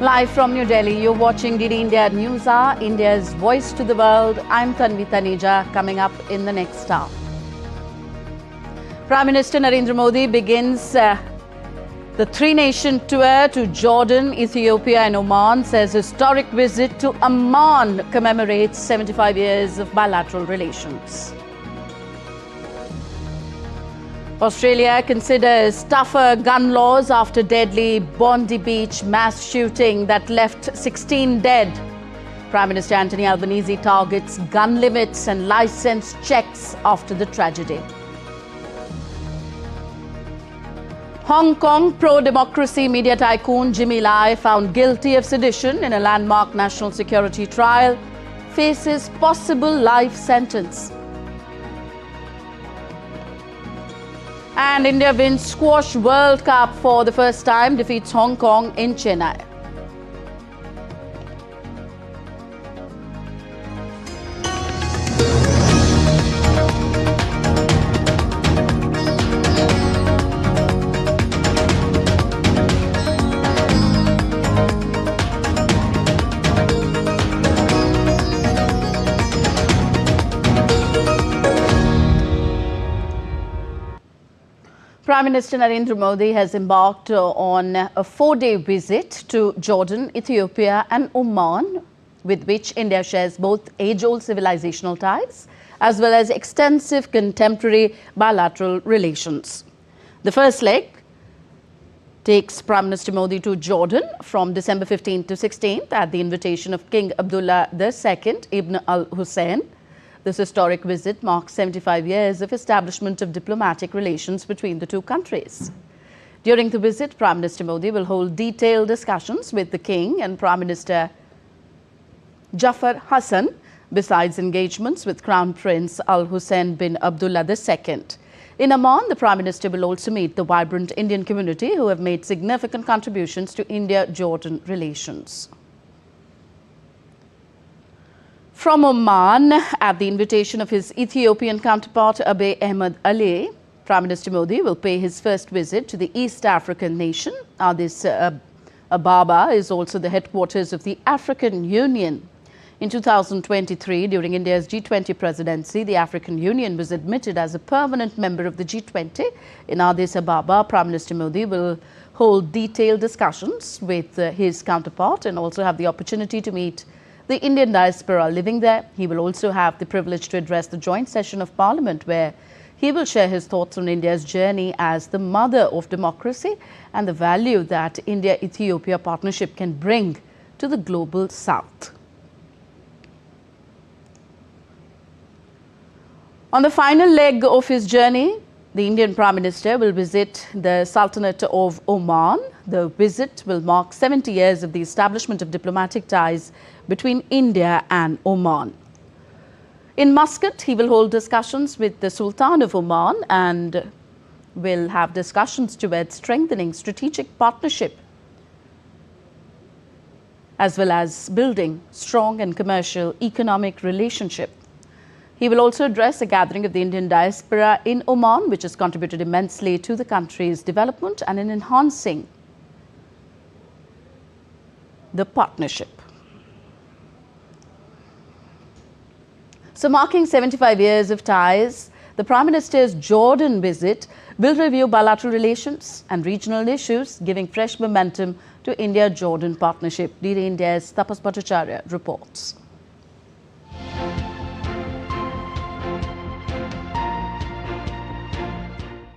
Live from New Delhi, you're watching DD India News Hour, India's voice to the world. I'm Tanvi Taneja, coming up in the next hour. Prime Minister Narendra Modi begins the three-nation tour to Jordan, Ethiopia and Oman, says historic visit to Amman commemorates 75 years of bilateral relations. Australia considers tougher gun laws after deadly Bondi Beach mass shooting that left 16 dead. Prime Minister Anthony Albanese targets gun limits and license checks after the tragedy. Hong Kong pro-democracy media tycoon Jimmy Lai, found guilty of sedition in a landmark national security trial, faces possible life sentence. And India wins Squash World Cup for the first time, defeats Hong Kong in Chennai. Prime Minister Narendra Modi has embarked on a 4-day visit to Jordan, Ethiopia and Oman, with which India shares both age-old civilizational ties as well as extensive contemporary bilateral relations. The first leg takes Prime Minister Modi to Jordan from December 15th to 16th at the invitation of King Abdullah II Ibn al-Hussein. This historic visit marks 75 years of establishment of diplomatic relations between the two countries. During the visit, Prime Minister Modi will hold detailed discussions with the King and Prime Minister Jafar Hassan, besides engagements with Crown Prince Al Hussein bin Abdullah II. In Oman, the Prime Minister will also meet the vibrant Indian community who have made significant contributions to India-Jordan relations. From Oman, at the invitation of his Ethiopian counterpart Abiy Ahmed Ali, Prime Minister Modi will pay his first visit to the East African nation. Addis Ababa is also the headquarters of the African Union. In 2023, during India's G20 presidency, the African Union was admitted as a permanent member of the G20. In Addis Ababa, Prime Minister Modi will hold detailed discussions with his counterpart and also have the opportunity to meet the Indian diaspora living there. He will also have the privilege to address the joint session of Parliament, where he will share his thoughts on India's journey as the mother of democracy and the value that India-Ethiopia partnership can bring to the global south. On the final leg of his journey, the Indian Prime Minister will visit the Sultanate of Oman. The visit will mark 70 years of the establishment of diplomatic ties between India and Oman. In Muscat, he will hold discussions with the Sultan of Oman and will have discussions towards strengthening strategic partnership as well as building strong and commercial economic relationship. He will also address a gathering of the Indian diaspora in Oman, which has contributed immensely to the country's development and in enhancing the partnership. So, marking 75 years of ties, the Prime Minister's Jordan visit will review bilateral relations and regional issues, giving fresh momentum to India-Jordan partnership. DD India's Tapas Bhattacharya reports.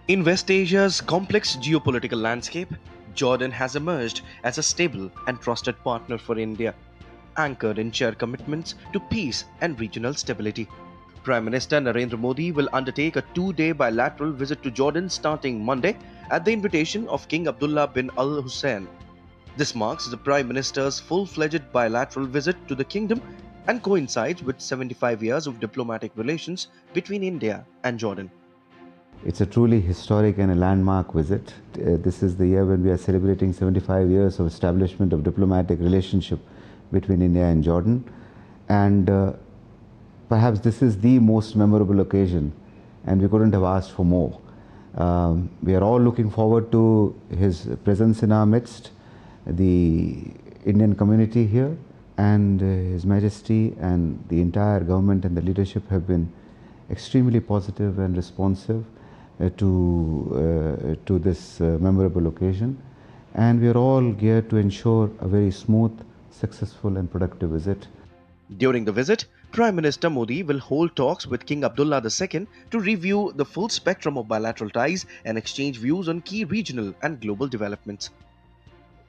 In West Asia's complex geopolitical landscape, Jordan has emerged as a stable and trusted partner for India, anchored in shared commitments to peace and regional stability. Prime Minister Narendra Modi will undertake a 2-day bilateral visit to Jordan starting Monday at the invitation of King Abdullah bin Al Hussein. This marks the Prime Minister's full-fledged bilateral visit to the kingdom and coincides with 75 years of diplomatic relations between India and Jordan. It's a truly historic and a landmark visit. This is the year when we are celebrating 75 years of establishment of diplomatic relationship between India and Jordan. And perhaps this is the most memorable occasion, and we couldn't have asked for more. We are all looking forward to his presence in our midst. The Indian community here, and His Majesty and the entire government and the leadership have been extremely positive and responsive to this memorable occasion, and we are all geared to ensure a very smooth, successful and productive visit. During the visit, Prime Minister Modi will hold talks with King Abdullah II to review the full spectrum of bilateral ties and exchange views on key regional and global developments.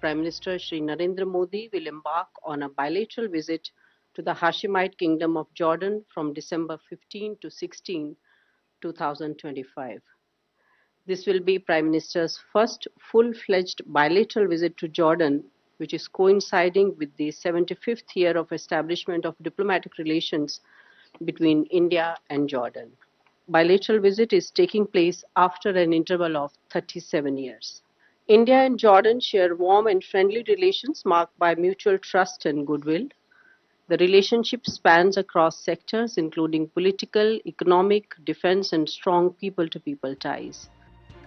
Prime Minister Shri Narendra Modi will embark on a bilateral visit to the Hashemite Kingdom of Jordan from December 15 to 16, 2025. This will be Prime Minister's first full-fledged bilateral visit to Jordan, which is coinciding with the 75th year of establishment of diplomatic relations between India and Jordan. Bilateral visit is taking place after an interval of 37 years. India and Jordan share warm and friendly relations marked by mutual trust and goodwill. The relationship spans across sectors including political, economic, defense and strong people-to-people ties.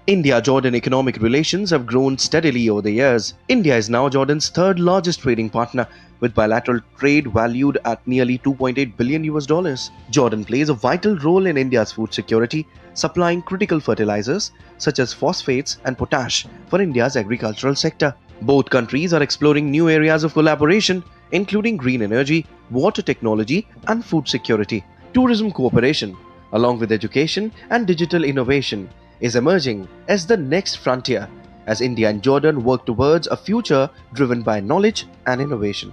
India-Jordan economic relations have grown steadily over the years. India is now Jordan's third largest trading partner, with bilateral trade valued at nearly $2.8 billion. Jordan plays a vital role in India's food security, supplying critical fertilizers such as phosphates and potash for India's agricultural sector. Both countries are exploring new areas of collaboration, including green energy, water technology, and food security. Tourism cooperation, along with education and digital innovation, is emerging as the next frontier as India and Jordan work towards a future driven by knowledge and innovation.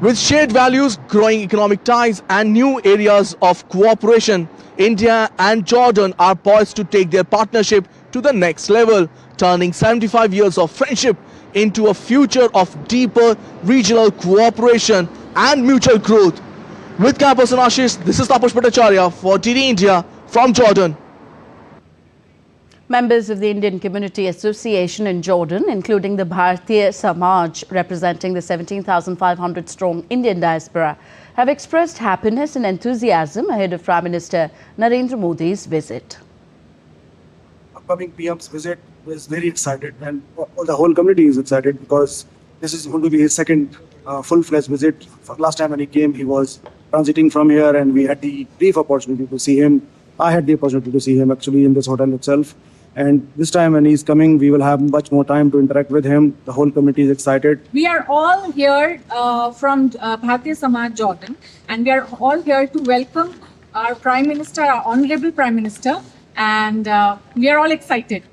With shared values, growing economic ties and new areas of cooperation, India and Jordan are poised to take their partnership to the next level, turning 75 years of friendship into a future of deeper regional cooperation and mutual growth. With Camperson Ashish, this is Tapash Bhattacharya for DD India from Jordan. Members of the Indian Community Association in Jordan, including the Bharatiya Samaj, representing the 17,500-strong Indian diaspora, have expressed happiness and enthusiasm ahead of Prime Minister Narendra Modi's visit. Upcoming PM's visit is very excited, and the whole community is excited because this is going to be his second full-fledged visit. Last time when he came, he was transiting from here, and we had the brief opportunity to see him. I had the opportunity to see him actually in this hotel itself. And this time when he's coming, we will have much more time to interact with him. The whole committee is excited. We are all here from Bharatiya Samaj Jordan, and we are all here to welcome our Prime Minister, our Honorable Prime Minister, and we are all excited.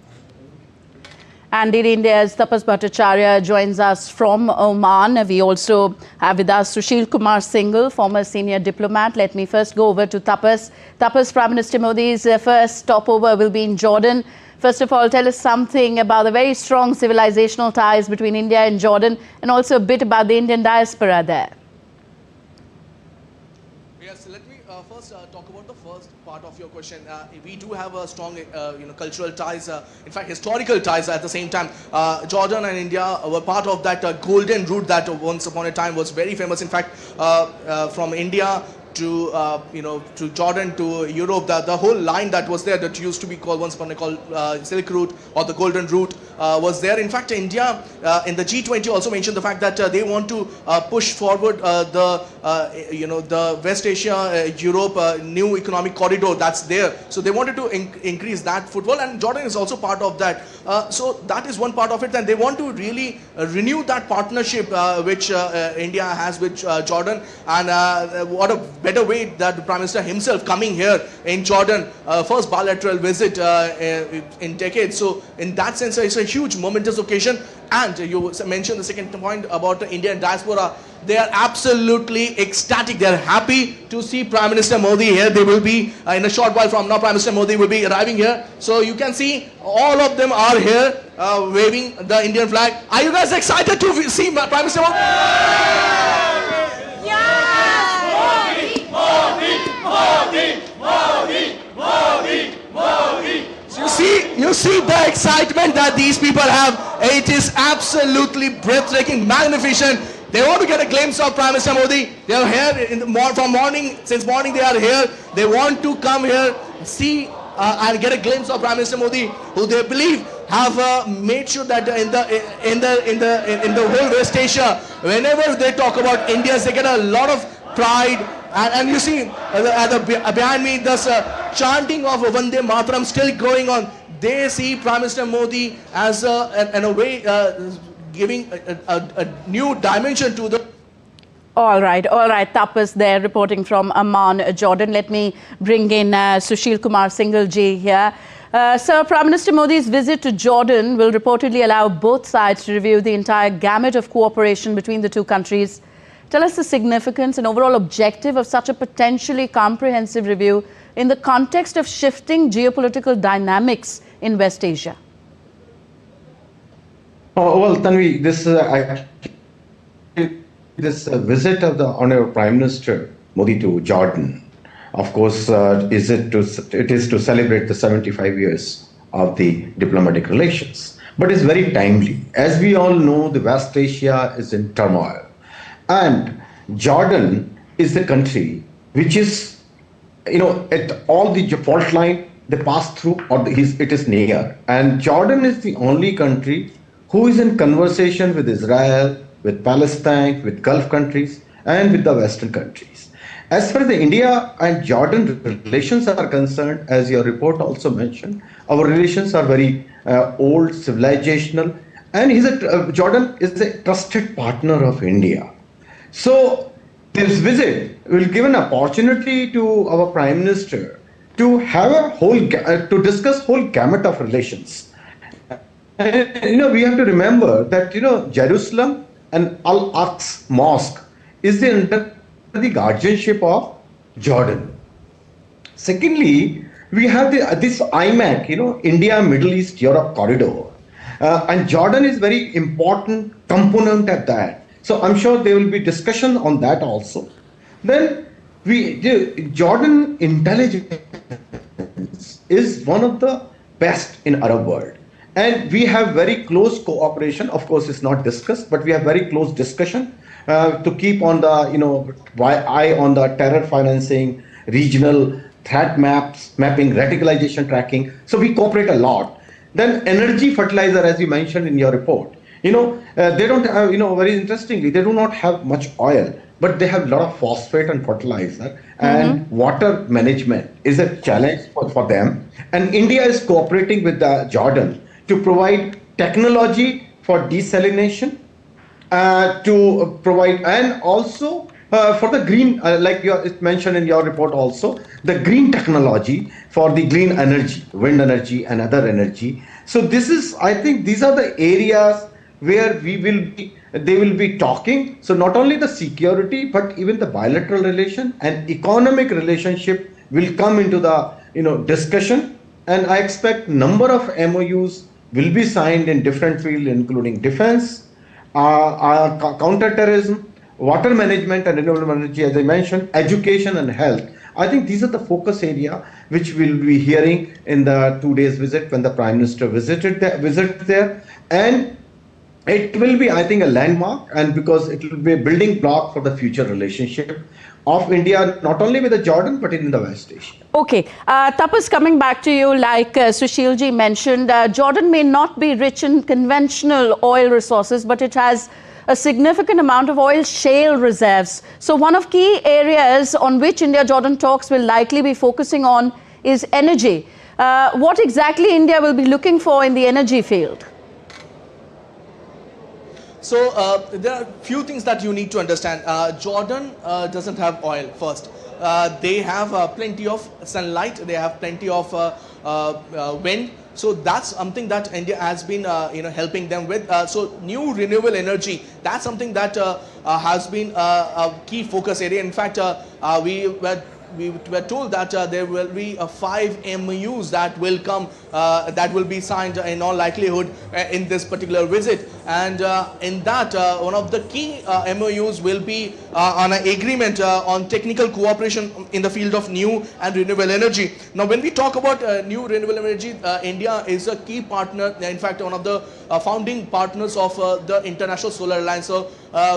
And in India's Tapas Bhattacharya joins us from Oman. We also have with us Sushil Kumar Singhal, former senior diplomat. Let me first go over to Tapas. Tapas, Prime Minister Modi's first stopover will be in Jordan. First of all, tell us something about the very strong civilizational ties between India and Jordan, and also a bit about the Indian diaspora there. Yes, let me first talk about the first part of your question. We do have a strong cultural ties, in fact historical ties at the same time. Jordan and India were part of that golden route that once upon a time was very famous. In fact, from India to to Jordan to Europe, the whole line that was there that used to be called once upon a called Silk Route or the Golden Route was there. In fact, India in the G20 also mentioned the fact that they want to push forward the West Asia Europe new economic corridor that's there. So they wanted to increase that footfall, and Jordan is also part of that. So that is one part of it, and they want to really renew that partnership which India has with Jordan. And what a better way that the Prime Minister himself coming here in Jordan, first bilateral visit in decades. So in that sense, it's a huge momentous occasion. And you mentioned the second point about the Indian diaspora. They are absolutely ecstatic. They are happy to see Prime Minister Modi here. They will be in a short while from now, Prime Minister Modi will be arriving here. So you can see all of them are here waving the Indian flag. Are you guys excited to see Prime Minister Modi? You see the excitement that these people have. It is absolutely breathtaking, magnificent. They want to get a glimpse of Prime Minister Modi. They are here from morning, since morning they are here. They want to come here, see and get a glimpse of Prime Minister Modi, who they believe have made sure that in the whole West Asia, whenever they talk about India, they get a lot of pride. And you see, behind me, this chanting of Vande Mataram still going on. They see Prime Minister Modi as in a way giving a new dimension to the. All right. Tapas there reporting from Amman, Jordan. Let me bring in Sushil Kumar Singhal ji here. Sir, Prime Minister Modi's visit to Jordan will reportedly allow both sides to review the entire gamut of cooperation between the two countries. Tell us the significance and overall objective of such a potentially comprehensive review in the context of shifting geopolitical dynamics in West Asia. Well, Tanvi, this visit of the Honourable Prime Minister Modi to Jordan, of course, it is to celebrate the 75 years of the diplomatic relations. But it's very timely. As we all know, the West Asia is in turmoil. And Jordan is the country which is, at all the fault line they pass through, or it is near. And Jordan is the only country who is in conversation with Israel, with Palestine, with Gulf countries, and with the Western countries. As far as the India and Jordan relations are concerned, as your report also mentioned, our relations are very old, civilizational, and Jordan is a trusted partner of India. So this visit will give an opportunity to our Prime Minister to have to discuss whole gamut of relations. And, we have to remember that Jerusalem and Al-Aqsa Mosque is under the guardianship of Jordan. Secondly, we have this IMEC, India, Middle East, Europe corridor, and Jordan is very important component of that. So I'm sure there will be discussion on that also. Then Jordan intelligence is one of the best in Arab world. And we have very close cooperation. Of course, it's not discussed, but we have very close discussion to keep on the, eye on the terror financing, regional threat mapping, radicalization tracking. So we cooperate a lot. Then energy fertilizer, as you mentioned in your report, they don't have, very interestingly, they do not have much oil, but they have a lot of phosphate and fertilizer, and water management is a challenge for them. And India is cooperating with Jordan to provide technology for desalination, to provide, and also for the green, like it's mentioned in your report also, the green technology for the green energy, wind energy and other energy. So I think these are the areas where they will be talking. So not only the security, but even the bilateral relation and economic relationship will come into the discussion. And I expect number of MOUs will be signed in different fields, including defense, counterterrorism, water management and renewable energy, as I mentioned, education and health. I think these are the focus area which we'll be hearing in the 2 days visit when the Prime Minister visited there. And it will be, I think, a landmark, and because it will be a building block for the future relationship of India, not only with the Jordan, but in the West Asia. Okay. Tapas, coming back to you, like Sushilji mentioned, Jordan may not be rich in conventional oil resources, but it has a significant amount of oil shale reserves. So one of key areas on which India-Jordan talks will likely be focusing on is energy. What exactly India will be looking for in the energy field? So there are a few things that you need to understand. Jordan doesn't have oil first. They have plenty of sunlight. They have plenty of wind. So that's something that India has been helping them with. So new renewable energy, that's something that has been a key focus area. In fact, we were told that there will be 5 MOUs that will come, that will be signed in all likelihood in this particular visit. And in that, one of the key MOUs will be on an agreement on technical cooperation in the field of new and renewable energy. Now, when we talk about new renewable energy, India is a key partner, in fact, one of the founding partners of the International Solar Alliance. So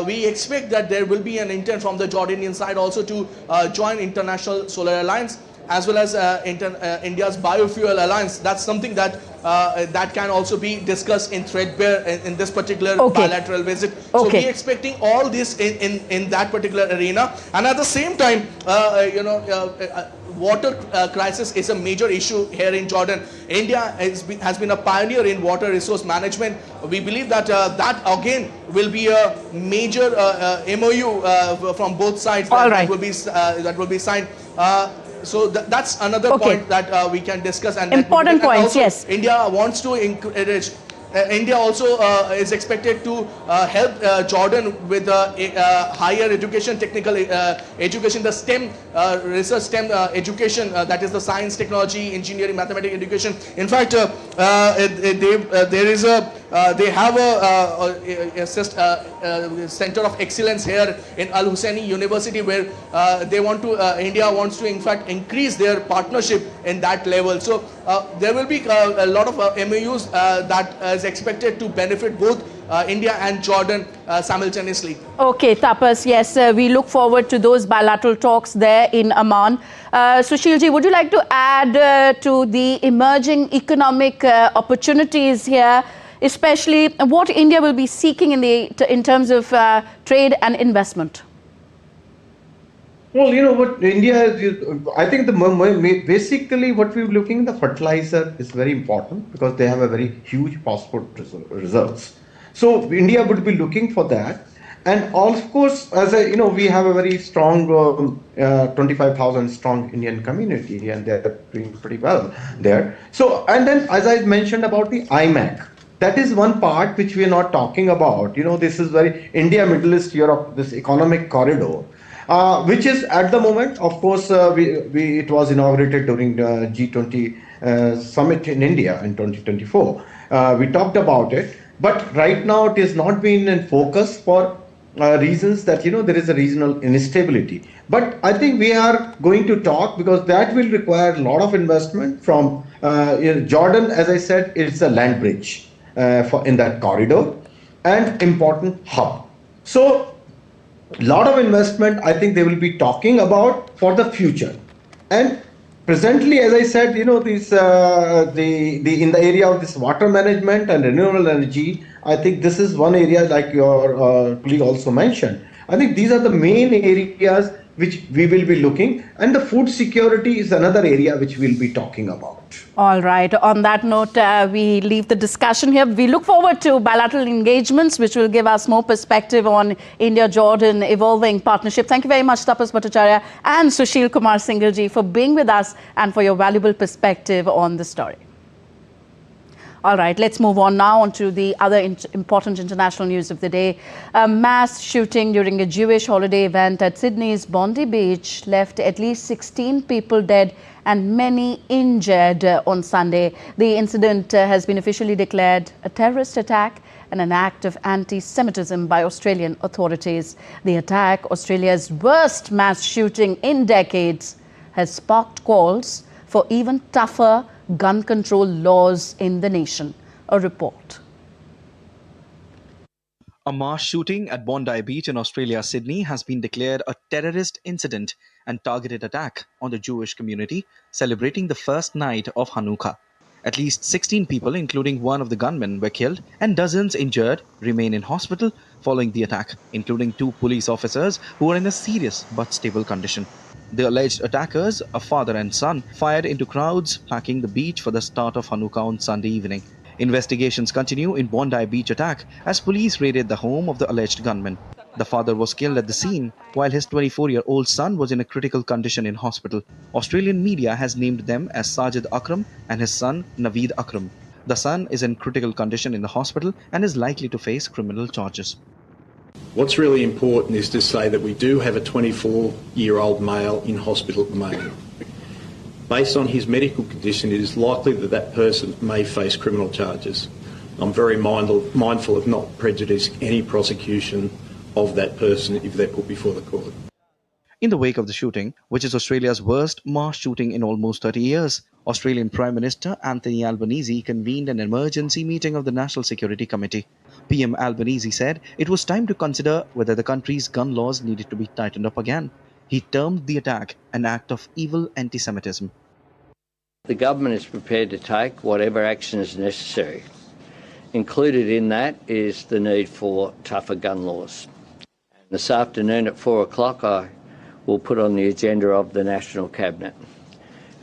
we expect that there will be an intent from the Jordanian side also to join International Solar Alliance. as well as India's biofuel alliance. That's something that that can also be discussed in threadbare in this particular bilateral visit. So we're expecting all this in that particular arena. And at the same time, water crisis is a major issue here in Jordan. India has been a pioneer in water resource management. We believe that that again will be a major MOU from both sides that will be signed. So that's another point that we can discuss. And important points, also, yes. India wants to encourage. India also is expected to help Jordan with higher education, technical education, the STEM research STEM education, that is the science, technology, engineering, mathematics education. In fact, they have a center of excellence here in Al Husseini University, where India wants to in fact increase their partnership in that level. So there will be a lot of MOUs that is expected to benefit both India and Jordan simultaneously. Okay, Tapas, yes, we look forward to those bilateral talks there in Amman. Sushilji, would you like to add to the emerging economic opportunities here, especially what India will be seeking in terms of trade and investment? Well, you know what, India, I think basically what we're looking, the fertilizer is very important because they have a very huge phosphate reserves. So India would be looking for that. And of course, as we have a very strong 25,000 strong Indian community, and they're doing pretty well there. So, and then as I mentioned about the IMAC, that is one part which we are not talking about. This is very India, Middle East, Europe, this economic corridor. Which is at the moment, of course, it was inaugurated during the G20 summit in India in 2024. We talked about it, but right now it is not being in focus for reasons that, there is a regional instability. But I think we are going to talk because that will require a lot of investment from Jordan. As I said, it's a land bridge in that corridor and important hub. So, lot of investment, I think they will be talking about for the future. And presently, as I said, these in the area of this water management and renewable energy, I think this is one area, like your colleague also mentioned. I think these are the main areas which we will be looking, and the food security is another area which we'll be talking about. All right. On that note, we leave the discussion here. We look forward to bilateral engagements, which will give us more perspective on India-Jordan evolving partnership. Thank you very much, Tapas Bhattacharya and Sushil Kumar Singhal for being with us and for your valuable perspective on the story. All right, let's move on now onto the other important international news of the day. A mass shooting during a Jewish holiday event at Sydney's Bondi Beach left at least 16 people dead and many injured on Sunday. The incident has been officially declared a terrorist attack and an act of anti-Semitism by Australian authorities. The attack, Australia's worst mass shooting in decades, has sparked calls for even tougher gun control laws in the nation. A report. A mass shooting at Bondi Beach in Australia, Sydney, has been declared a terrorist incident and targeted attack on the Jewish community celebrating the first night of Hanukkah. At least 16 people, including one of the gunmen, were killed and dozens injured remain in hospital following the attack, including 2 police officers who are in a serious but stable condition. The alleged attackers, a father and son, fired into crowds packing the beach for the start of Hanukkah on Sunday evening. Investigations continue in Bondi Beach attack as police raided the home of the alleged gunman. The father was killed at the scene, while his 24-year-old son was in a critical condition in hospital. Australian media has named them as Sajid Akram and his son Naveed Akram. The son is in critical condition in the hospital and is likely to face criminal charges. What's really important is to say that we do have a 24-year-old male in hospital at the moment. Based on his medical condition, it is likely that that person may face criminal charges. I'm very mindful of not prejudicing any prosecution of that person if they're put before the court. In the wake of the shooting, which is Australia's worst mass shooting in almost 30 years, Australian Prime Minister Anthony Albanese convened an emergency meeting of the National Security Committee. PM Albanese said it was time to consider whether the country's gun laws needed to be tightened up again. He termed the attack an act of evil anti-Semitism. The government is prepared to take whatever action is necessary. Included in that is the need for tougher gun laws. This afternoon at 4 o'clock I will put on the agenda of the National Cabinet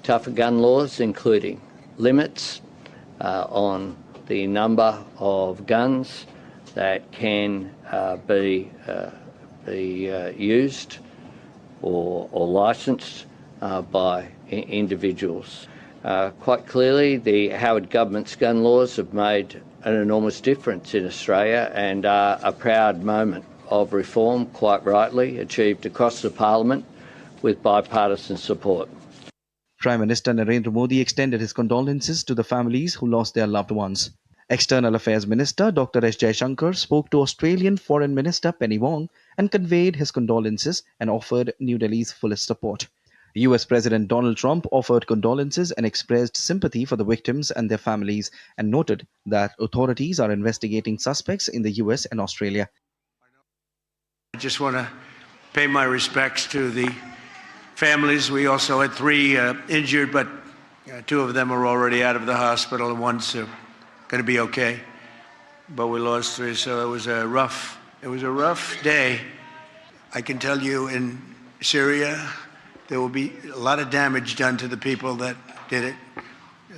tougher gun laws, including limits on the number of guns that can be used or licensed by individuals. Quite clearly, the Howard government's gun laws have made an enormous difference in Australia and are a proud moment of reform, quite rightly, achieved across the Parliament with bipartisan support. Prime Minister Narendra Modi extended his condolences to the families who lost their loved ones. External Affairs Minister Dr. S. Jaishankar spoke to Australian Foreign Minister Penny Wong and conveyed his condolences and offered New Delhi's fullest support. US President Donald Trump offered condolences and expressed sympathy for the victims and their families and noted that authorities are investigating suspects in the US and Australia. I just want to pay my respects to the families. We also had 3 injured, but 2 of them are already out of the hospital and one's going to be okay. But we lost 3, so it was a rough day. I can tell you in Syria, there will be a lot of damage done to the people that did it.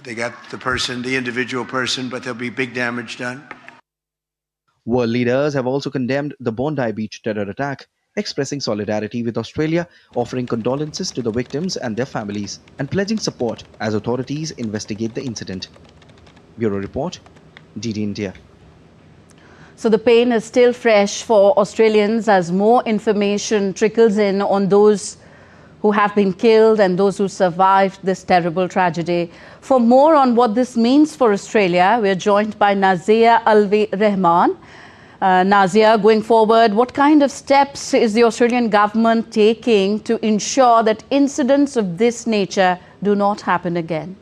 They got the individual person, but there'll be big damage done. World leaders have also condemned the Bondi Beach terror attack, expressing solidarity with Australia, offering condolences to the victims and their families, and pledging support as authorities investigate the incident. Bureau Report, DD India. So the pain is still fresh for Australians as more information trickles in on those who have been killed and those who survived this terrible tragedy. For more on what this means for Australia, we are joined by Nazia Alvi Rahman. Nazia, going forward, what kind of steps is the Australian government taking to ensure that incidents of this nature do not happen again?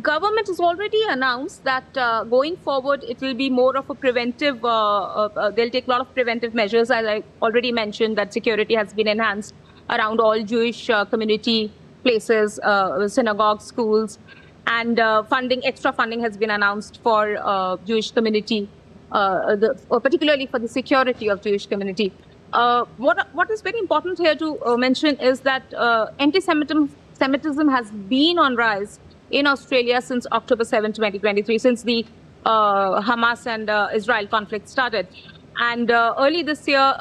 Government has already announced that going forward, it will be more of a preventive, they'll take a lot of preventive measures. As I already mentioned, that security has been enhanced around all Jewish community places, synagogues, schools, and extra funding has been announced for Jewish community, particularly for the security of Jewish community. What is very important here to mention is that anti-Semitism has been on rise in Australia since October 7, 2023, since the Hamas and Israel conflict started. And early this year,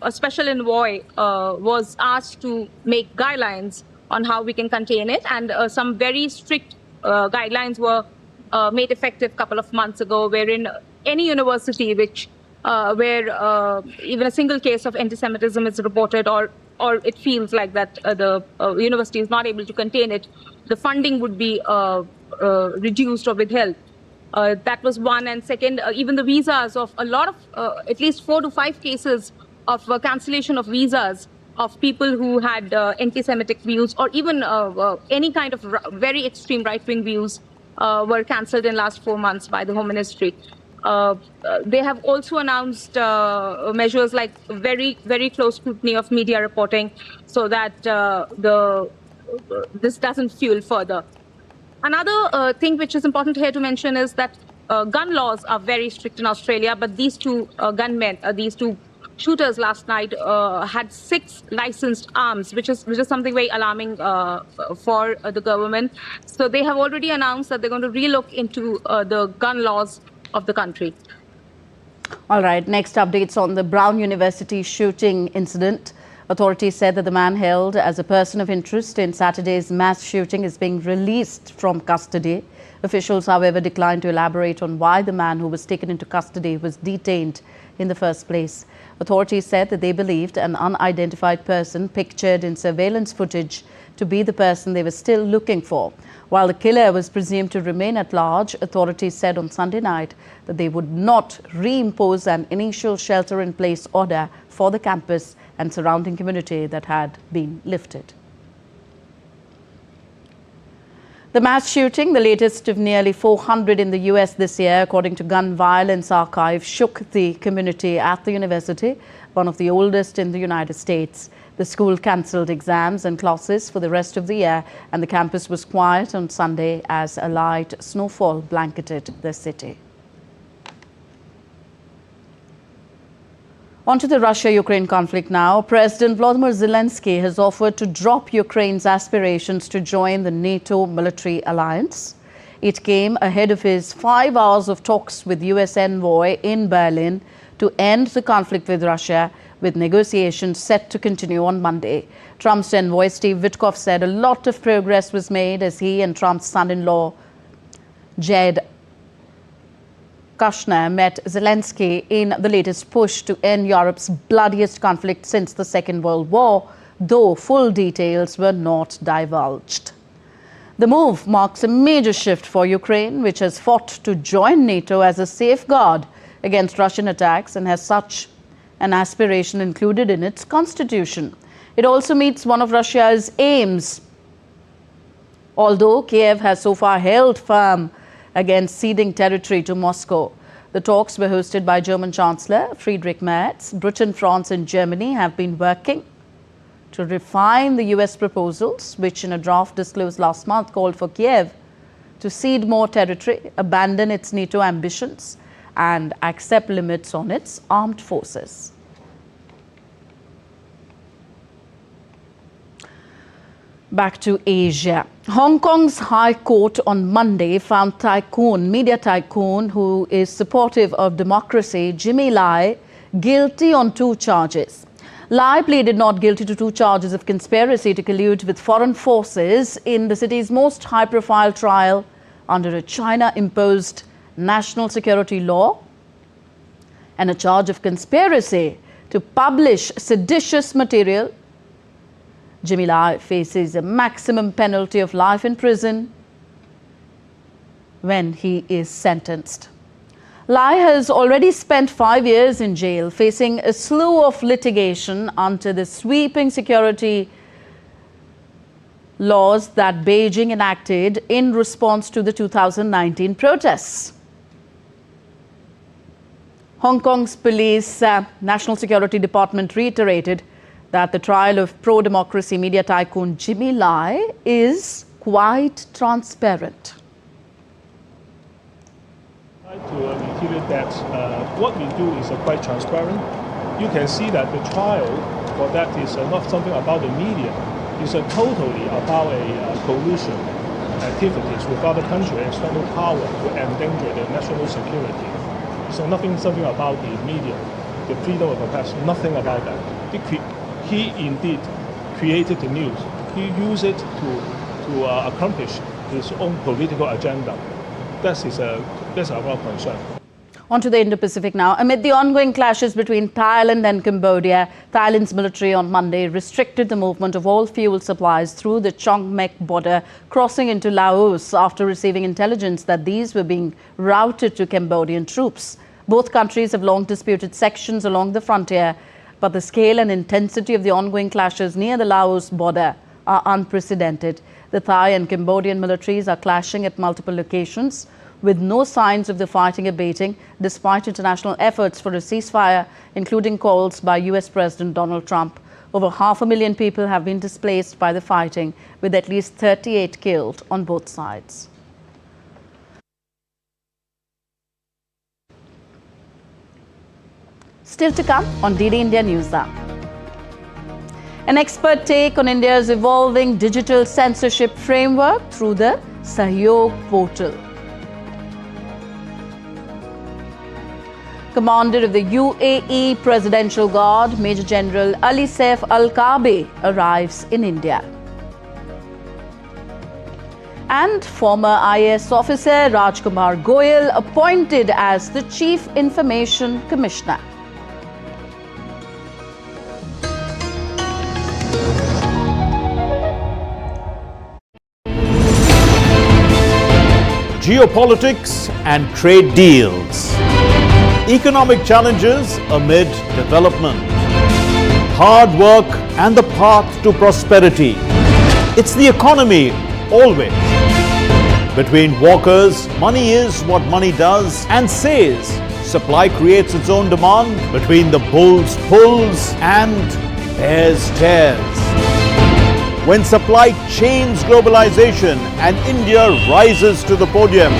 a special envoy was asked to make guidelines on how we can contain it. And some very strict guidelines were made effective a couple of months ago, wherein any university where even a single case of anti-Semitism is reported or it feels like that the university is not able to contain it, the funding would be reduced or withheld. That was one. And second, even the visas of a lot of, at least 4 to 5 cases of cancellation of visas of people who had anti-Semitic views or even any kind of very extreme right-wing views were cancelled in last 4 months by the Home Ministry. They have also announced measures like very, very close scrutiny of media reporting so that this doesn't fuel further. Another thing which is important here to mention is that gun laws are very strict in Australia, but these 2 gunmen, these 2 shooters last night had 6 licensed arms, which is something very alarming for the government. So they have already announced that they're going to relook into the gun laws of the country. All right, next updates on the Brown University shooting incident. Authorities said that the man held as a person of interest in Saturday's mass shooting is being released from custody. Officials, however, declined to elaborate on why the man who was taken into custody was detained in the first place. Authorities said that they believed an unidentified person pictured in surveillance footage to be the person they were still looking for. While the killer was presumed to remain at large, authorities said on Sunday night that they would not reimpose an initial shelter-in-place order for the campus and surrounding community that had been lifted. The mass shooting, the latest of nearly 400 in the US this year, according to Gun Violence Archive, shook the community at the university, one of the oldest in the United States. The school cancelled exams and classes for the rest of the year, and the campus was quiet on Sunday as a light snowfall blanketed the city. On to the Russia-Ukraine conflict now. President Volodymyr Zelensky has offered to drop Ukraine's aspirations to join the NATO military alliance. It came ahead of his 5 hours of talks with US envoy in Berlin to end the conflict with Russia, with negotiations set to continue on Monday. Trump's envoy Steve Witkoff said a lot of progress was made as he and Trump's son-in-law Jared Kushner met Zelensky in the latest push to end Europe's bloodiest conflict since the Second World War, though full details were not divulged. The move marks a major shift for Ukraine, which has fought to join NATO as a safeguard against Russian attacks and has such an aspiration included in its constitution. It also meets one of Russia's aims, although Kiev has so far held firm against ceding territory to Moscow. The talks were hosted by German Chancellor Friedrich Merz. Britain, France and Germany have been working to refine the US proposals, which in a draft disclosed last month called for Kiev to cede more territory, abandon its NATO ambitions and accept limits on its armed forces. Back to Asia. Hong Kong's High Court on Monday found media tycoon who is supportive of democracy, Jimmy Lai, guilty on 2 charges. Lai pleaded not guilty to 2 charges of conspiracy to collude with foreign forces in the city's most high-profile trial under a China-imposed national security law, and a charge of conspiracy to publish seditious material. Jimmy Lai faces a maximum penalty of life in prison when he is sentenced. Lai has already spent 5 years in jail, facing a slew of litigation under the sweeping security laws that Beijing enacted in response to the 2019 protests. Hong Kong's police National Security Department reiterated that the trial of pro-democracy media tycoon Jimmy Lai is quite transparent. To reiterate that what we do is quite transparent. You can see that the trial for that is not something about the media. It's totally about a collusion activities with other countries and external power to endanger the national security. So something about the media, the freedom of the press, nothing about that. He indeed created the news. He used it to accomplish his own political agenda. That's our concern. On to the Indo-Pacific now. Amid the ongoing clashes between Thailand and Cambodia, Thailand's military on Monday restricted the movement of all fuel supplies through the Chong-Mek border, crossing into Laos after receiving intelligence that these were being routed to Cambodian troops. Both countries have long disputed sections along the frontier, but the scale and intensity of the ongoing clashes near the Laos border are unprecedented. The Thai and Cambodian militaries are clashing at multiple locations, with no signs of the fighting abating, despite international efforts for a ceasefire, including calls by US President Donald Trump. Over 500,000 people have been displaced by the fighting, with at least 38 killed on both sides. Still to come on DD India News App. An expert take on India's evolving digital censorship framework through the Sahyog portal. Commander of the UAE Presidential Guard, Major General Ali Saif Al-Kabi, arrives in India. And former IAS officer Rajkumar Goyal appointed as the Chief Information Commissioner. Geopolitics and trade deals. Economic challenges amid development. Hard work and the path to prosperity. It's the economy always. Between walkers, money is what money does and says. Supply creates its own demand. Between the bulls' pulls and bears tears. When supply chains globalization and India rises to the podium.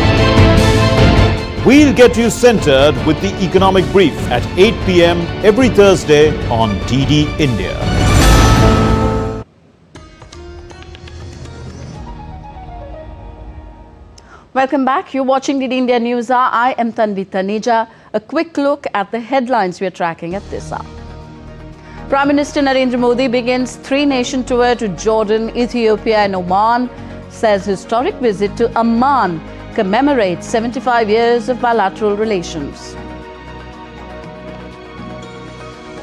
We'll get you centered with the economic brief at 8 p.m. every Thursday on DD India. Welcome back. You're watching DD India News Hour. I am Tanvi Taneja. A quick look at the headlines we are tracking at this hour. Prime Minister Narendra Modi begins three-nation tour to Jordan, Ethiopia and Oman, says historic visit to Amman commemorates 75 years of bilateral relations.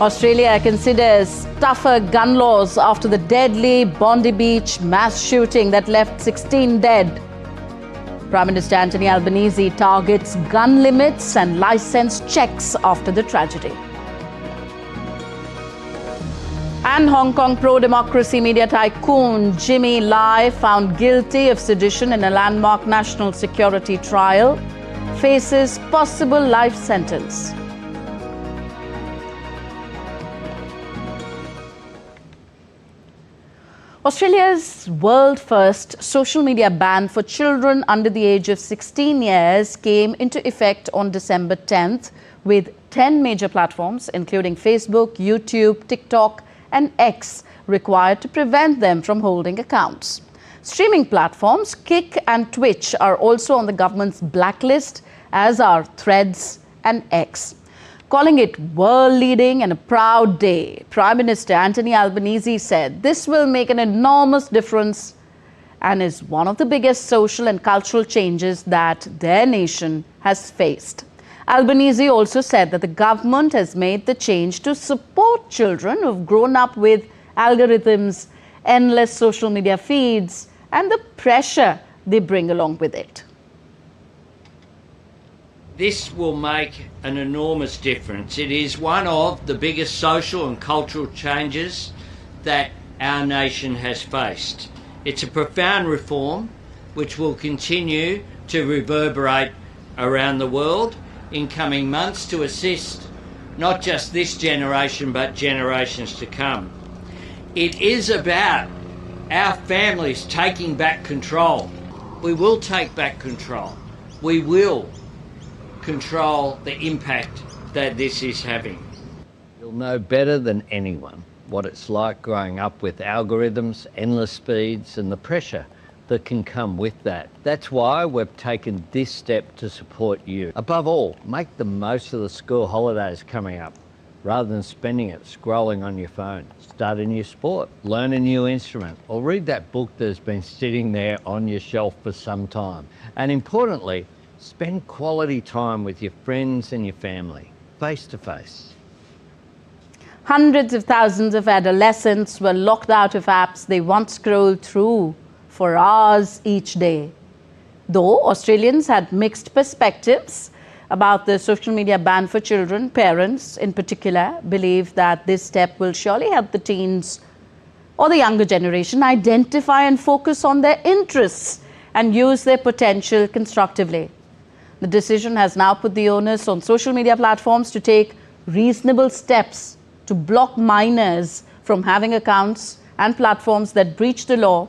Australia considers tougher gun laws after the deadly Bondi Beach mass shooting that left 16 dead. Prime Minister Anthony Albanese targets gun limits and license checks after the tragedy. And Hong Kong pro-democracy media tycoon Jimmy Lai, found guilty of sedition in a landmark national security trial, faces possible life sentence. Australia's world-first social media ban for children under the age of 16 years came into effect on December 10th, with 10 major platforms, including Facebook, YouTube, TikTok, and X, required to prevent them from holding accounts. Streaming platforms Kick and Twitch are also on the government's blacklist, as are Threads and X. Calling it world-leading and a proud day, Prime Minister Anthony Albanese said this will make an enormous difference and is one of the biggest social and cultural changes that their nation has faced. Albanese also said that the government has made the change to support children who've grown up with algorithms, endless social media feeds, and the pressure they bring along with it. This will make an enormous difference. It is one of the biggest social and cultural changes that our nation has faced. It's a profound reform which will continue to reverberate around the world in coming months to assist not just this generation but generations to come. It is about our families taking back control. We will take back control. We will control the impact that this is having. You'll know better than anyone what it's like growing up with algorithms, endless speeds, and the pressure that can come with that. That's why we've taken this step to support you. Above all, make the most of the school holidays coming up, rather than spending it scrolling on your phone. Start a new sport, learn a new instrument, or read that book that's been sitting there on your shelf for some time. And importantly, spend quality time with your friends and your family, face to face. Hundreds of thousands of adolescents were locked out of apps they once scrolled through for hours each day. Though Australians had mixed perspectives about the social media ban for children, parents in particular believe that this step will surely help the teens or the younger generation identify and focus on their interests and use their potential constructively. The decision has now put the onus on social media platforms to take reasonable steps to block minors from having accounts and platforms that breach the law,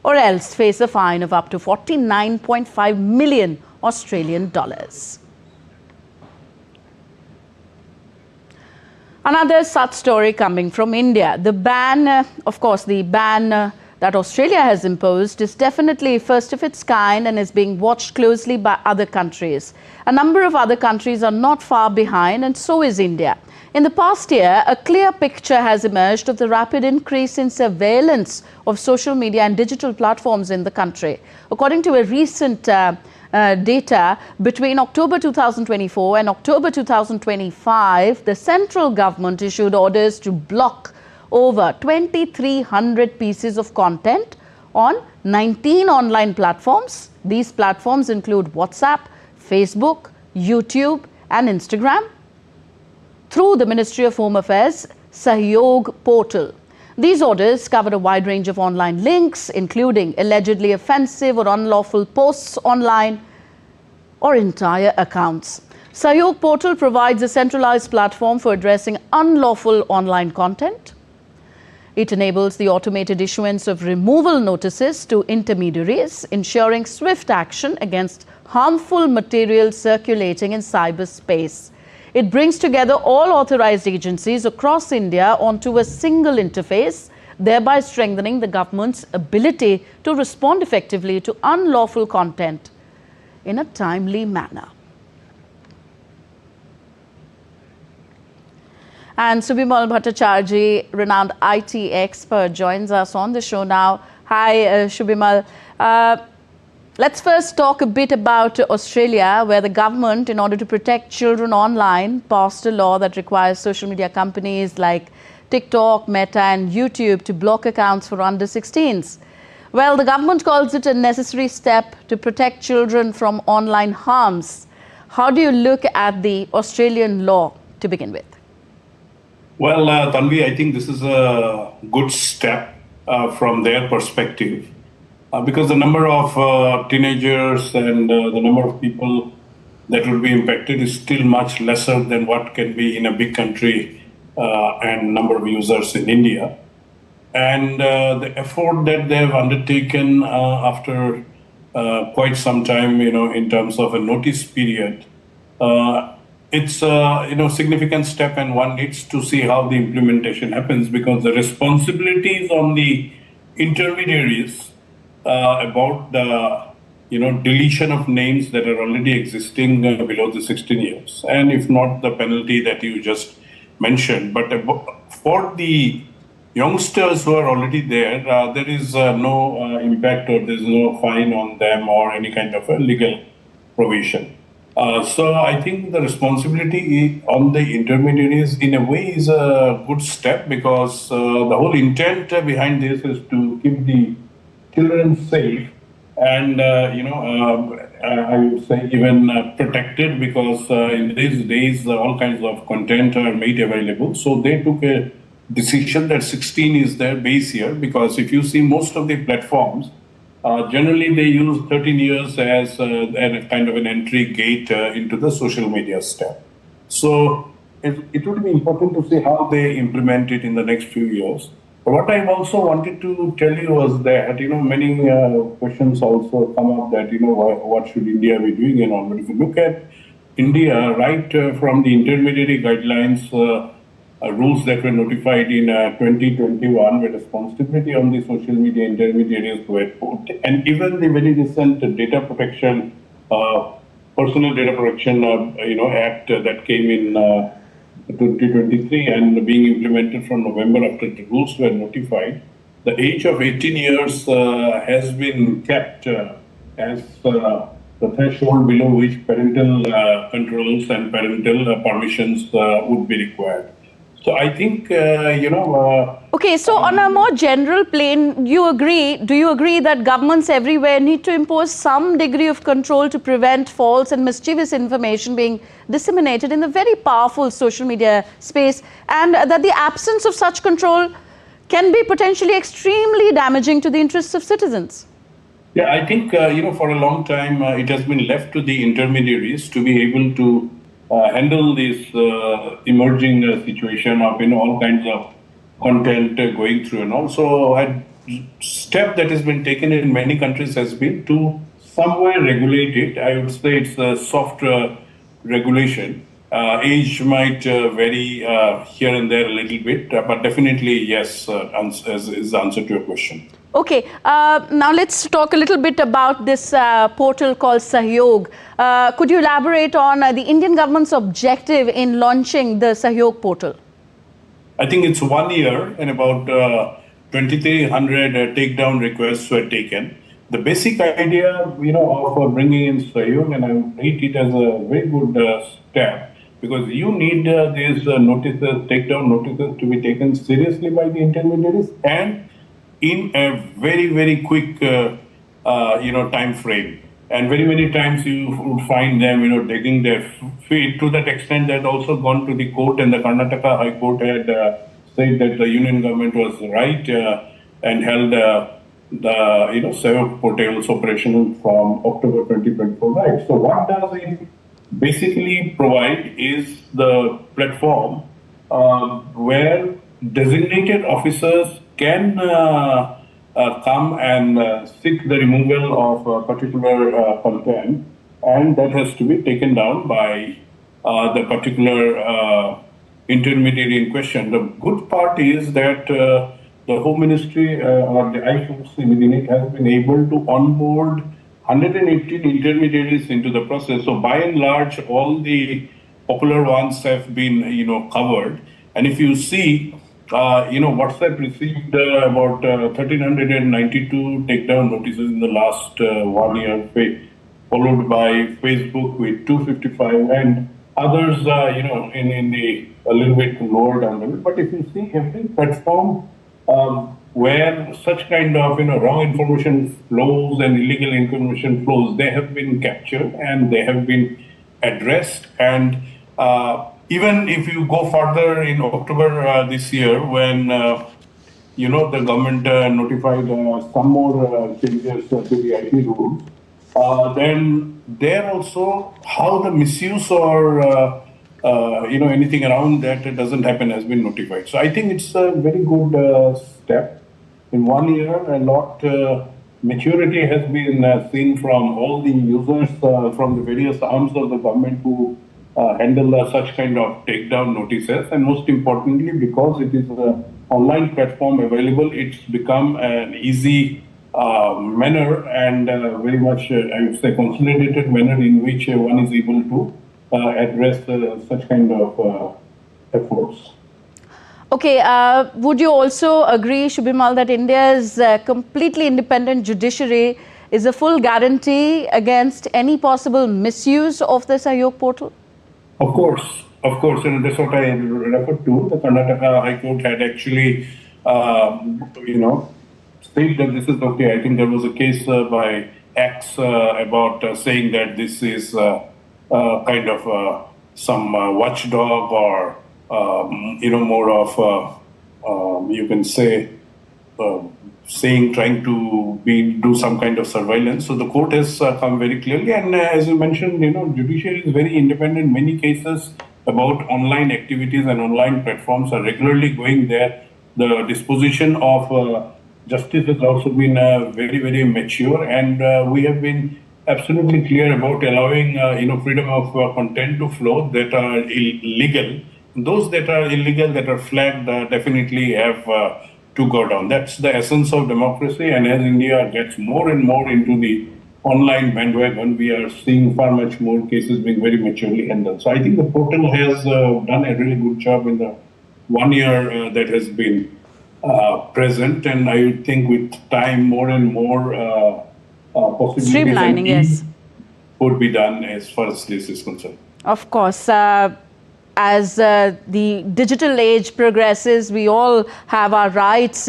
or else face a fine of up to 49.5 million Australian dollars. Another such story coming from India. The ban, that Australia has imposed is definitely first of its kind and is being watched closely by other countries. A number of other countries are not far behind, and so is India. In the past year, a clear picture has emerged of the rapid increase in surveillance of social media and digital platforms in the country. According to a recent data, between October 2024 and October 2025, the central government issued orders to block over 2,300 pieces of content on 19 online platforms. These platforms include WhatsApp, Facebook, YouTube, and Instagram, through the Ministry of Home Affairs Sahyog portal. These orders cover a wide range of online links, including allegedly offensive or unlawful posts online or entire accounts. Sahyog portal provides a centralized platform for addressing unlawful online content. It enables the automated issuance of removal notices to intermediaries, ensuring swift action against harmful material circulating in cyberspace. It brings together all authorized agencies across India onto a single interface, thereby strengthening the government's ability to respond effectively to unlawful content in a timely manner. And Subimal Bhattacharjee, renowned IT expert, joins us on the show now. Hi, Subimal. Let's first talk a bit about Australia, where the government, in order to protect children online, passed a law that requires social media companies like TikTok, Meta and YouTube to block accounts for under 16s. Well, the government calls it a necessary step to protect children from online harms. How do you look at the Australian law to begin with? Well, Tanvi, I think this is a good step from their perspective. Because the number of teenagers and the number of people that will be impacted is still much lesser than what can be in a big country and number of users in India. And the effort that they have undertaken after quite some time, in terms of a notice period, it's a significant step, and one needs to see how the implementation happens, because the responsibilities on the intermediaries about the deletion of names that are already existing below the 16 years, and if not the penalty that you just mentioned, but for the youngsters who are already there, there is no impact, or there's no fine on them or any kind of a legal provision. So I think the responsibility on the intermediaries in a way is a good step, because the whole intent behind this is to keep the children safe and, I would say even protected, because in these days all kinds of content are made available. So they took a decision that 16 is their base year, because if you see most of the platforms, generally they use 13 years as a kind of an entry gate into the social media stack. So it would be important to see how they implement it in the next few years. But what I also wanted to tell you was that, many questions also come up that, what should India be doing and all. But if you look at India, right from the intermediary guidelines, rules that were notified in 2021, where responsibility on the social media intermediaries were put, and even the very recent data protection, personal data protection, act that came in 2023 and being implemented from November after the rules were notified, the age of 18 years has been kept as the threshold below which parental controls and parental permissions would be required. So I think, Okay, so on a more general plane, do you agree that governments everywhere need to impose some degree of control to prevent false and mischievous information being disseminated in the very powerful social media space, and that the absence of such control can be potentially extremely damaging to the interests of citizens? Yeah, I think, for a long time, it has been left to the intermediaries to be able to handle this emerging situation of all kinds of content going through, and also a step that has been taken in many countries has been to somewhere regulate it. I would say it's a soft regulation. Age might vary here and there a little bit, but definitely yes, is the answer to your question. Okay, now let's talk a little bit about this portal called Sahyog. Could you elaborate on the Indian government's objective in launching the Sahyog portal? I think it's 1 year and about 2,300 takedown requests were taken. The basic idea, of bringing in Sahyog, and I rate it as a very good step, because you need these notices, takedown notices, to be taken seriously by the intermediaries and in a very, very quick, time frame. And very many times you would find them, digging their feet, to that extent that also gone to the court, and the Karnataka High Court had said that the union government was right and held the Sahyog portals operational from October 2024. Right. So what does it basically provide is the platform where designated officers can come and seek the removal of particular content, and that has to be taken down by the particular intermediary in question. The good part is that the Home Ministry or the IFC within it has been able to onboard 118 intermediaries into the process. So by and large, all the popular ones have been, covered. And if you see, WhatsApp received about 1,392 takedown notices in the last 1 year, followed by Facebook with 255 and others, in the a little bit lower down level. But if you see every platform where such kind of wrong information flows and illegal information flows, they have been captured and they have been addressed. And even if you go further in October this year, when the government notified some more changes to the IT rules, then there also how the misuse or anything around that doesn't happen has been notified. So I think it's a very good step. In 1 year, a lot maturity has been seen from all the users from the various arms of the government who handle such kind of takedown notices. And most importantly, because it is an online platform available, it's become an easy manner and very much, I would say, consolidated manner in which one is able to address such kind of efforts. Okay, would you also agree, Shubhimal, that India's completely independent judiciary is a full guarantee against any possible misuse of the Sahyog portal? Of course, and that's what I referred to. The Karnataka High Court had actually, said that this is okay. I think there was a case by X about saying that this is kind of some watchdog or more of you can say trying to do some kind of surveillance. So the court has come very clearly, and as you mentioned, judiciary is very independent. Many cases about online activities and online platforms are regularly going there. The disposition of justice has also been very, very mature, and we have been absolutely clear about allowing freedom of content to flow that are illegal. Those that are illegal, that are flagged, definitely have to go down. That's the essence of democracy. And as India gets more and more into the online bandwagon, we are seeing far much more cases being very maturely handled. So I think the portal has done a really good job in the 1 year that has been present. And I think with time, more and more possibilities streamlining, yes, would be done as far as this is concerned. Of course. As the digital age progresses, we all have our rights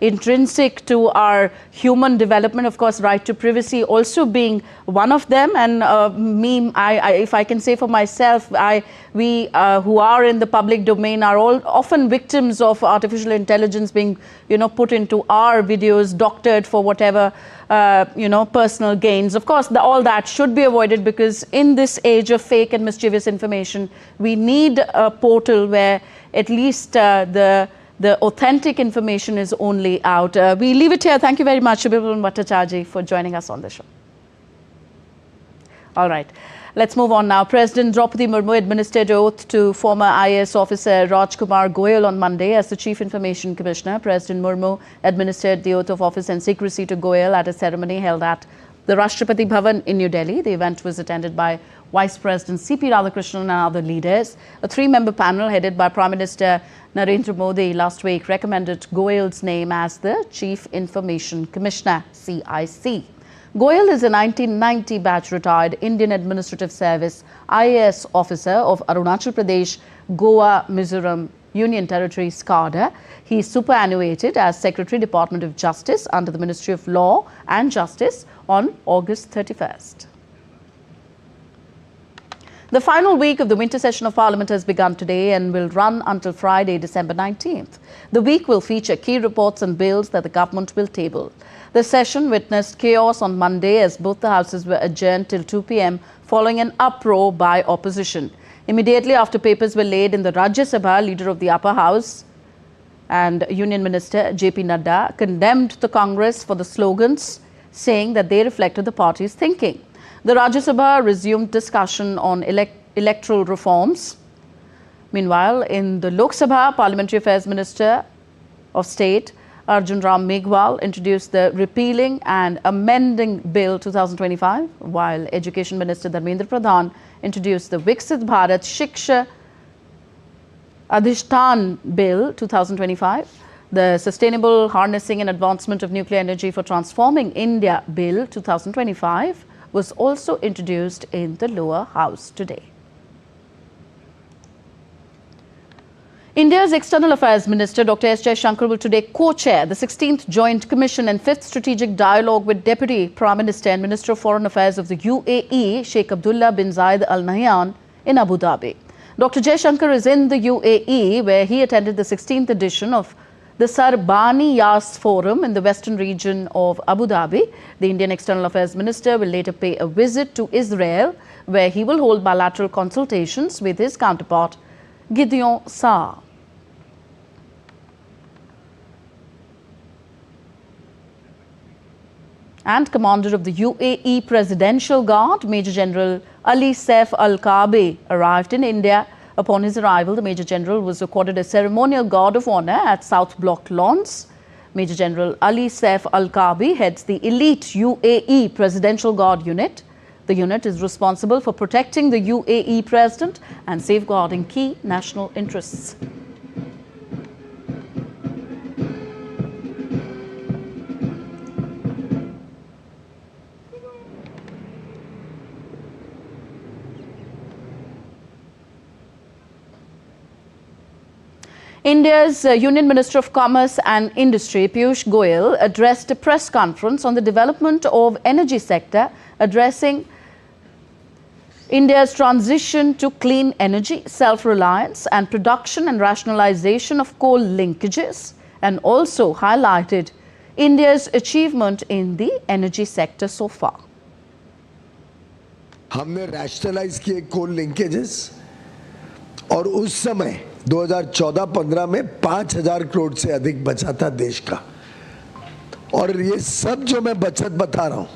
intrinsic to our human development. Of course, right to privacy also being one of them. And if I can say for myself, we who are in the public domain are all often victims of artificial intelligence being, put into our videos, doctored for whatever, personal gains. Of course, all that should be avoided, because in this age of fake and mischievous information, we need a portal where at least the authentic information is only out. We leave it here. Thank you very much, Shubhimal Bhattacharjee, for joining us on the show. All right. Let's move on now. President Draupadi Murmu administered oath to former IAS officer Rajkumar Goyal on Monday as the Chief Information Commissioner. President Murmu administered the oath of office and secrecy to Goyal at a ceremony held at the Rashtrapati Bhavan in New Delhi. The event was attended by Vice President C.P. Radhakrishnan and other leaders. A three-member panel headed by Prime Minister Narendra Modi last week recommended Goyal's name as the Chief Information Commissioner, CIC. Goyal is a 1990 batch retired Indian Administrative Service IAS officer of Arunachal Pradesh, Goa, Mizoram Union Territory, SCADA. He is superannuated as Secretary, Department of Justice under the Ministry of Law and Justice on August 31st. The final week of the winter session of Parliament has begun today and will run until Friday, December 19th. The week will feature key reports and bills that the government will table. The session witnessed chaos on Monday as both the houses were adjourned till 2 p.m. following an uproar by opposition. Immediately after papers were laid in the Rajya Sabha, leader of the upper house, And Union Minister J.P. Nadda condemned the Congress for the slogans, saying that they reflected the party's thinking. The Rajya Sabha resumed discussion on electoral reforms. Meanwhile, in the Lok Sabha, Parliamentary Affairs Minister of State Arjun Ram Meghwal introduced the Repealing and Amending Bill 2025, while Education Minister Dharmendra Pradhan introduced the Viksit Bharat Shiksha Adhishtan Bill 2025. The Sustainable Harnessing and Advancement of Nuclear Energy for Transforming India Bill 2025 was also introduced in the lower house today. India's External Affairs Minister Dr. S. Jaishankar will today co-chair the 16th Joint Commission and 5th Strategic Dialogue with Deputy Prime Minister and Minister of Foreign Affairs of the UAE, Sheikh Abdullah bin Zayed Al Nahyan in Abu Dhabi. Dr. Jaishankar is in the UAE, where he attended the 16th edition of the Sarbani Yas Forum in the western region of Abu Dhabi. The Indian External Affairs Minister will later pay a visit to Israel, where he will hold bilateral consultations with his counterpart, Gideon Saar. And Commander of the UAE Presidential Guard, Major General Ali Saif Al-Kaabi, arrived in India. Upon his arrival, the Major General was accorded a ceremonial Guard of Honor at South Block Lawns. Major General Ali Saif Al-Kaabi heads the elite UAE Presidential Guard unit. The unit is responsible for protecting the UAE President and safeguarding key national interests. India's Union Minister of Commerce and Industry, Piyush Goyal, addressed a press conference on the development of energy sector, addressing India's transition to clean energy, self-reliance and production and rationalization of coal linkages, and also highlighted India's achievement in the energy sector so far. हमने rationalise किए कोल linkages और उस समय 2014-15 में 5,000 करोड़ से अधिक बचा था देश का। और ये सब जो मैं बचत बता रहा हूँ,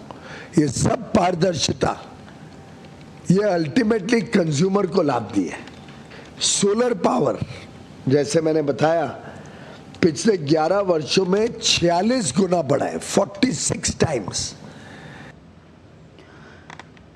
ये सब पारदर्शिता, ये अल्टीमेटली कंज्यूमर को लाभ दिए। सोलर पावर, जैसे मैंने बताया, पिछले 11 वर्षों में 46 गुना बढ़ा है, 46 times.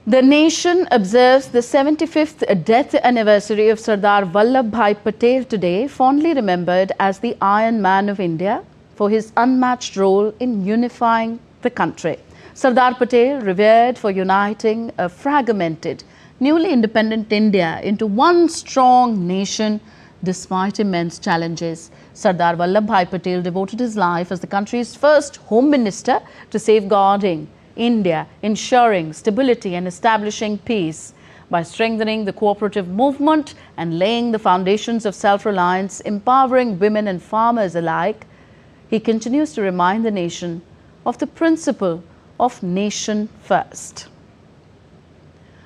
The nation observes the 75th death anniversary of Sardar Vallabhbhai Patel today, fondly remembered as the Iron Man of India for his unmatched role in unifying the country. Sardar Patel, revered for uniting a fragmented, newly independent India into one strong nation despite immense challenges. Sardar Vallabhbhai Patel devoted his life as the country's first Home Minister to safeguarding India, ensuring stability and establishing peace. By strengthening the cooperative movement and laying the foundations of self-reliance, empowering women and farmers alike, he continues to remind the nation of the principle of nation first.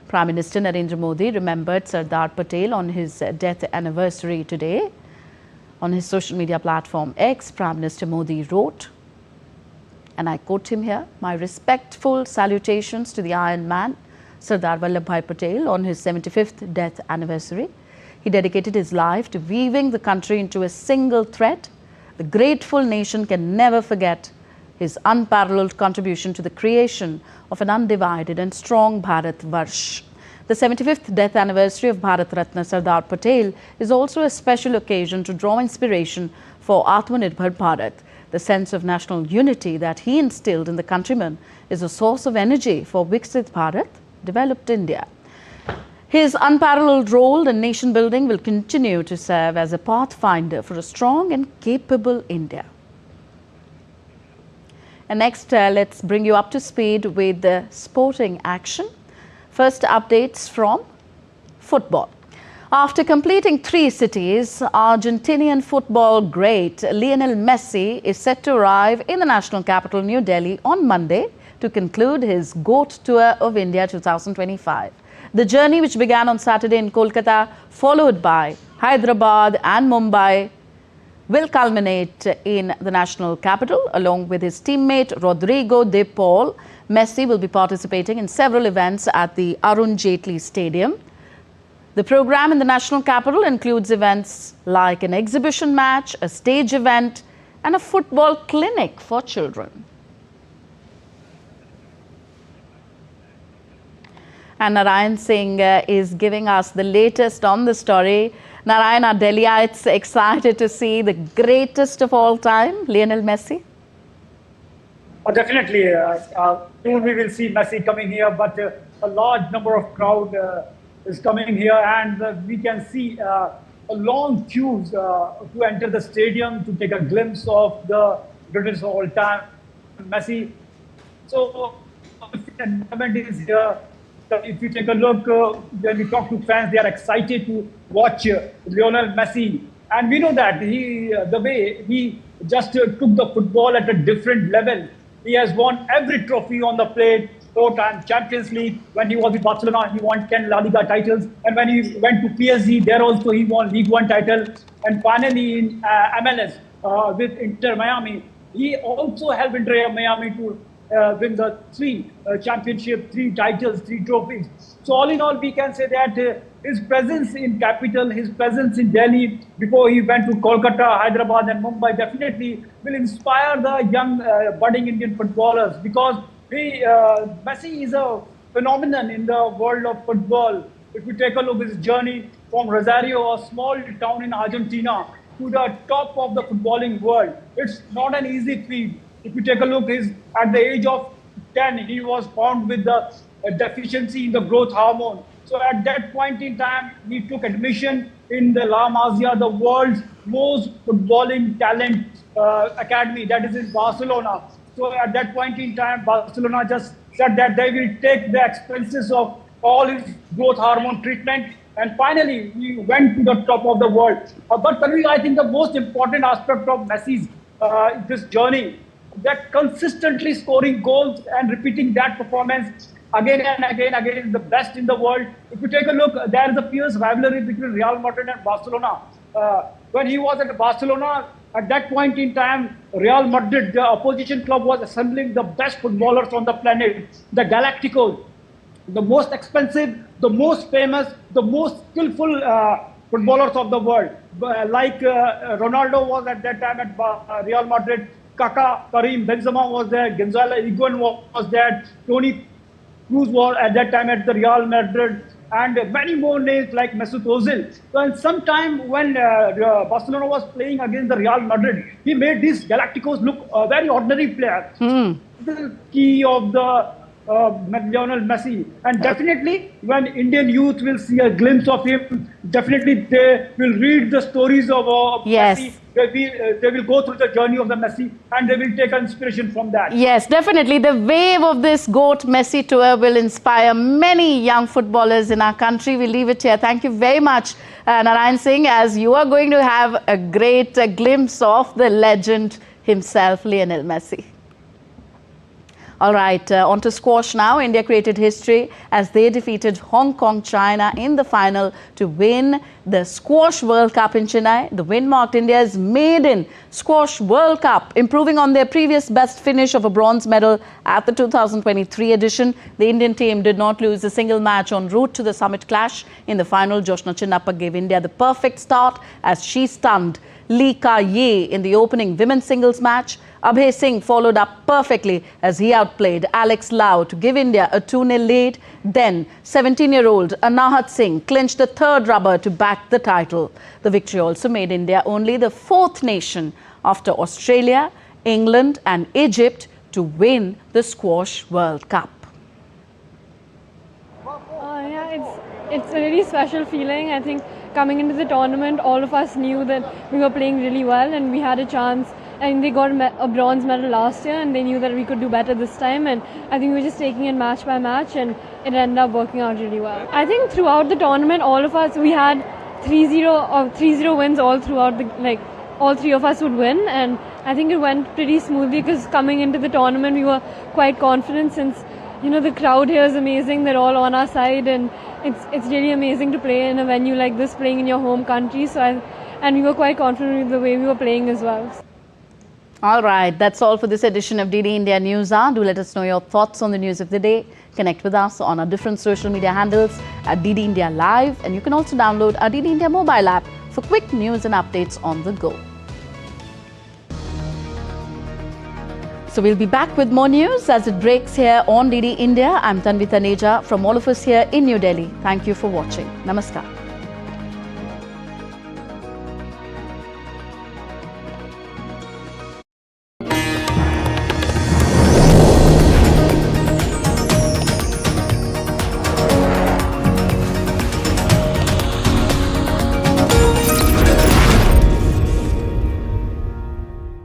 Prime Minister Narendra Modi remembered Sardar Patel on his death anniversary today. On his social media platform X, Prime Minister Modi wrote, and I quote him here, "My respectful salutations to the Iron Man, Sardar Vallabhbhai Patel, on his 75th death anniversary. He dedicated his life to weaving the country into a single thread. The grateful nation can never forget his unparalleled contribution to the creation of an undivided and strong Bharat Varsh." The 75th death anniversary of Bharat Ratna Sardar Patel is also a special occasion to draw inspiration for Atmanirbhar Bharat. The sense of national unity that he instilled in the countrymen is a source of energy for Viksit Bharat, developed India. His unparalleled role in nation building will continue to serve as a pathfinder for a strong and capable India. And next, let's bring you up to speed with the sporting action. First, updates from football. After completing 3 cities, Argentinian football great Lionel Messi is set to arrive in the national capital, New Delhi, on Monday to conclude his GOAT Tour of India 2025. The journey, which began on Saturday in Kolkata, followed by Hyderabad and Mumbai, will culminate in the national capital. Along with his teammate Rodrigo de Paul, Messi will be participating in several events at the Arun Jaitley Stadium. The program in the national capital includes events like an exhibition match, a stage event, and a football clinic for children. And Narayan Singh is giving us the latest on the story. Narayan, are Delhiites excited to see the greatest of all time, Lionel Messi? Definitely. Soon we will see Messi coming here, but a large number of crowd is coming here, and we can see a long queues to enter the stadium to take a glimpse of the greatest of all time, Messi. So, the environment is here. If you take a look, when we talk to fans, they are excited to watch Lionel Messi. And we know that the way he just took the football at a different level. He has won every trophy on the plate, 4-time Champions League. When he was with Barcelona, he won 10 La Liga titles. And when he went to PSG, there also he won League One title. And finally in MLS with Inter Miami, he also helped Inter Miami to win the 3 championship, 3 titles, 3 trophies. So all in all, we can say that his presence in capital, his presence in Delhi before he went to Kolkata, Hyderabad and Mumbai definitely will inspire the young budding Indian footballers, because Messi is a phenomenon in the world of football. If you take a look at his journey from Rosario, a small town in Argentina, to the top of the footballing world, it's not an easy feat. If you take a look, at the age of 10, he was found with the deficiency in the growth hormone. So at that point in time, he took admission in the La Masia, the world's most footballing talent academy, that is in Barcelona. So at that point in time, Barcelona just said that they will take the expenses of all his growth hormone treatment. And finally, he went to the top of the world. But Tanvi, I think the most important aspect of Messi's this journey, that consistently scoring goals and repeating that performance again and again is the best in the world. If you take a look, there is a fierce rivalry between Real Madrid and Barcelona. When he was at Barcelona, at that point in time, Real Madrid, the opposition club, was assembling the best footballers on the planet, the Galacticos, the most expensive, the most famous, the most skillful footballers of the world. Like Ronaldo was at that time at Real Madrid, Kaká, Karim, Benzema was there, Gonzalo Higuain was there, Toni Kroos was at that time at the Real Madrid, and many more names like Mesut Ozil. So in some time when Barcelona was playing against the Real Madrid, he made these Galacticos look a very ordinary player. The key of the Lionel Messi, and definitely when Indian youth will see a glimpse of him, definitely they will read the stories of Messi. They will go through the journey of the Messi, and they will take inspiration from that. Yes, definitely. The wave of this GOAT Messi tour will inspire many young footballers in our country. We'll leave it here. Thank you very much, Narayan Singh, as you are going to have a great glimpse of the legend himself, Lionel Messi. All right, on to squash now. India created history as they defeated Hong Kong, China in the final to win the Squash World Cup in Chennai. The win marked India's maiden Squash World Cup, improving on their previous best finish of a bronze medal at the 2023 edition. The Indian team did not lose a single match en route to the summit clash. In the final, Joshna Chinnappa gave India the perfect start as she stunned Lee Ka-Yi in the opening women's singles match. Abhay Singh followed up perfectly as he outplayed Alex Lau to give India a 2-0 lead. Then 17-year-old Anahat Singh clinched the third rubber to back the title. The victory also made India only the 4th nation after Australia, England and Egypt to win the Squash World Cup. It's a really special feeling. I think coming into the tournament, all of us knew that we were playing really well and we had a chance. And they got a bronze medal last year and they knew that we could do better this time, and I think we were just taking it match by match and it ended up working out really well. I think throughout the tournament, all of us, we had 3-0 wins all throughout all 3 of us would win, and I think it went pretty smoothly because coming into the tournament we were quite confident since the crowd here is amazing. They're all on our side and it's really amazing to play in a venue like this, playing in your home country. So and we were quite confident with the way we were playing as well. All right, that's all for this edition of DD India News Hour. Do let us know your thoughts on the news of the day. Connect with us on our different social media handles at DD India Live, and you can also download our DD India mobile app for quick news and updates on the go. So we'll be back with more news as it breaks here on DD India. I'm Tanvi Taneja from all of us here in New Delhi. Thank you for watching. Namaskar.